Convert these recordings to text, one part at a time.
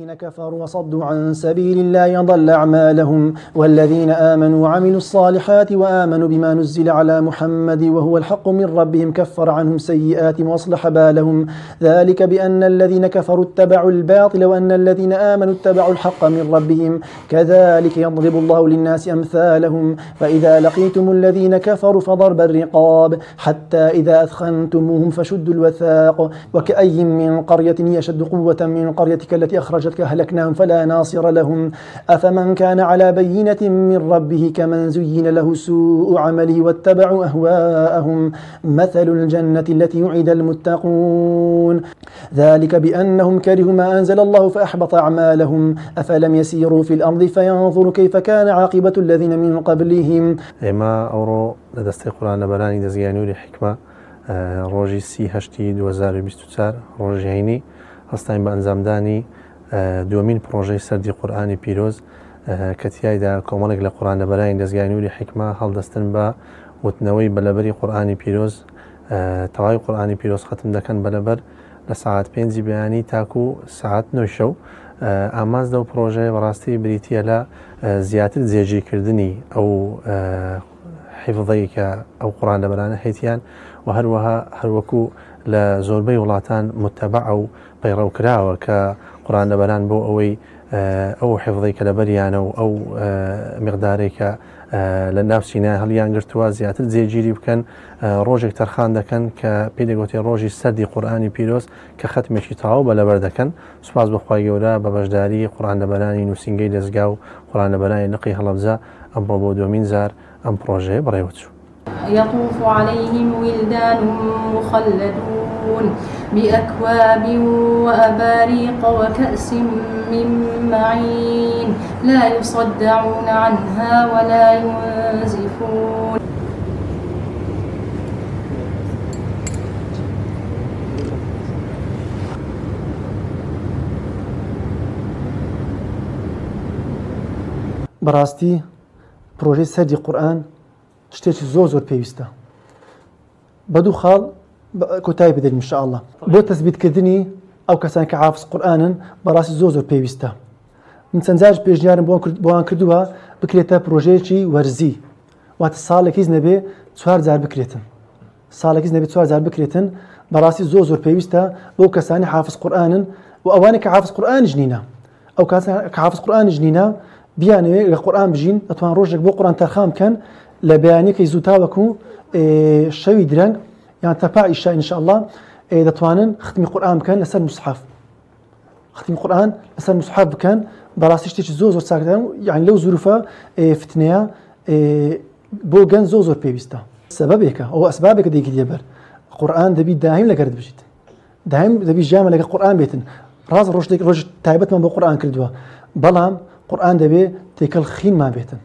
الذين كفروا وصدوا عن سبيل الله ضل أعمالهم والذين آمنوا وعملوا الصالحات وآمنوا بما نزل على محمد وهو الحق من ربهم كفر عنهم سيئاتهم وأصلح بالهم ذلك بأن الذين كفروا اتبعوا الباطل وأن الذين آمنوا اتبعوا الحق من ربهم كذلك يضرب الله للناس أمثالهم فإذا لقيتم الذين كفروا فضرب الرقاب حتى إذا أثخنتموهم فشدوا الوثاق وكأي من قرية هي أشد قوة من قريتك التي أخرجتك أهلكناهم فلا ناصر لهم أفمن كان على بينة من ربه كمن زين له سوء عمله واتبعوا أهواءهم مثل الجنة التي يعد المتقون ذلك بأنهم كرهوا ما أنزل الله فأحبط أعمالهم أفلم يسيروا في الأرض فينظروا كيف كان عاقبة الذين من قبلهم إما أورو لدست القرآن بلاني دزيانوري حكمة روجي سي هشتي 2024 روجي هيني هستاين بأنزامداني دومين پروژه سردی قرآنی پیروز کتیایدا کۆمەڵێک لە قورآن لەبەرانی دەستگای نووری حکمە هەڵدەستن بە وتنەوەی بەلەبەری قورآنی پیرۆز تەواوی قورآنی پیرۆز ختم دەکەن بەلەبەر لە ساعت 5 بەیانی تاکو ساعت 9 شەو ئامانز لەو پرۆژەیە بەڕاستی بریتیە لە زیاتر جێگیرکردنی ئەو حیفظەی کە ئەو قورآن لەبەرانە هەیتیان و هەروەکو لە زۆربەی وڵاتان متتەبع و پەیڕەوکراوە کە قورآن لەبەران بۆ ئەوەی ئەو حیفظەی کە لەبەریانە و ئەو مقدارێک کە لە ناو سینای هەڵیان گرتووە زیاتر جێگیری بکەن ڕۆژێک تەرخان دەکەن کە پێی دەگوتێ ڕۆژی سەردی قورآنی پیرۆز کە ختمێکی تەواو بەلەبەر دەکەن سوپاس بەخوای گەورە بە بەشداری قورآن لەبەرانی نووسینگەی دەستگا و قورآن لەبەرانی لقی هەڵەبجە ئەمڕۆ بۆ دومین جار ئەم پرۆژەیە بەڕێوەچوو يطوف عليهم ولدان مخلدون بأكواب وأباريق وكأس من معين لا يصدعون عنها ولا ينزفون براستي پروژه سردی قورآن شتێکی زۆر پێویستە بە دوو خاڵ کۆتایی بدەین انشاءالله بۆ تەثبیتکردنی ئەو کەسانی کە حافظ قورآنن بەڕاستی زۆر پێویستە من چەند جار پێشنیارم بۆیان کردووە بکرێتە پرۆژەیەکی وەرزی واتە ساڵێکیش نەبێ 4 جار بکرێتن ساڵێکیش نەبێ 4 جار بکرێتن بەڕاستی زۆر پێویستە بۆ کەسانی حافظ قورآنن و ئەوانێک کە حافظ قورآنیش نینە ئەو کەسانی کە حافظ قورآنیش نینە بیانەوێت لە قورآن بژین دەتوان ڕۆژێک بۆ قورآن تەرخان بکەن لە بەیانێکی زووتاوەکو شەوی درەنگ یان تەپا ئیشا ئینشاءالله دەتوانن ختمی قورآن بکەن لەسەر مصحف ختمی قورآن لەسەر مصحف بکەن بەڕاستی شتێکی زۆر چاکدان یعنی لەو زوروفە فتنەیە بۆ گەنج زۆر پێویستە سەبەبێکە ئەو ئەسبابێکە دەیگری لێبەر قورآن دەبی دایم لەگەرت بژیت دایم دەبی ژیانمە لەگەڵ قورآن بێتن ڕاست ڕۆژ تایبەتمان بۆ قورآن کردووە بەڵام قورآن دەبێت تێکەڵ خینمان بێتن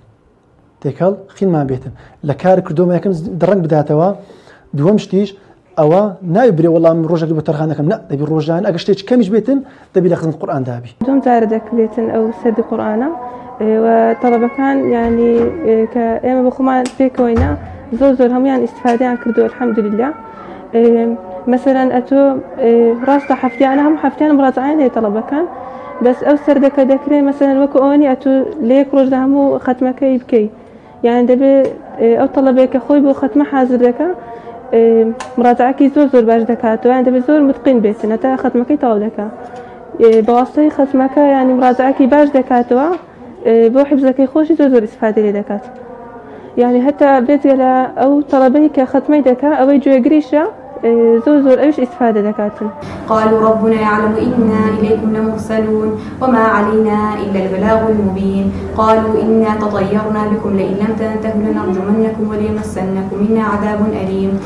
تێکەڵ خینمان بێتن لە کار کردۆمە یەکەم دڕنگ بداتەوە دووەم شتیش ئەوە ناوی برێ وەڵام ڕۆژێک بۆ تەرخان دەکەم نە دەبی ڕۆژان ئەگەر شتێکی کەمیش بێتن دەبی لە خزمەت قورآن دابی دوم جارە دەکرێتن ئەو سەردی قورآنە و تەڵەبەکان یعنی کە ئێمە بە خۆمان پێکەوەینا زۆر هەمویان ئیستیفادەیان کردو الحەمدولله مەسەلەن ئەتۆ ڕاستە هەفتیانە هەموو هەفتیان مڕاجعەیان هەیە تەڵەبەکان بەس ئەو سەردەکە دەکرێت مەسەلەن وەکو ئەوەنی ئەتۆ لە یەک ڕۆژدا هەموو ختمەکەی بکەیت يعني دەبێت ئەو تەڵەبێکە خۆی بۆ ختمە حازر دەکە مراجعەکەی زۆر باش دەکاتەوە یان دەبێت زۆر متقین بێتن هەتا ختمەکەی تەواو دەکا بەواسطەی ختمەکە یعنی مراجعەکەی باش دەکاتەوە بۆ حیفزەکەی خۆشی زۆر ئیستیفادە لێ دەکات يعني هەتا بێتە لە ئەو تەڵەبەی کە ختمەی دەکا ئەوەی گوێگریشە زۆر ئەوش ئیستیفادە دەکاتن قالوا ربنا يعلم إنا إليكم لمرسلون وما علينا إلا البلاغ المبين قالوا إنا تطيرنا بكم لئن لم تنتهوا لنرجمنكم وليمسنكم منا عذاب أليم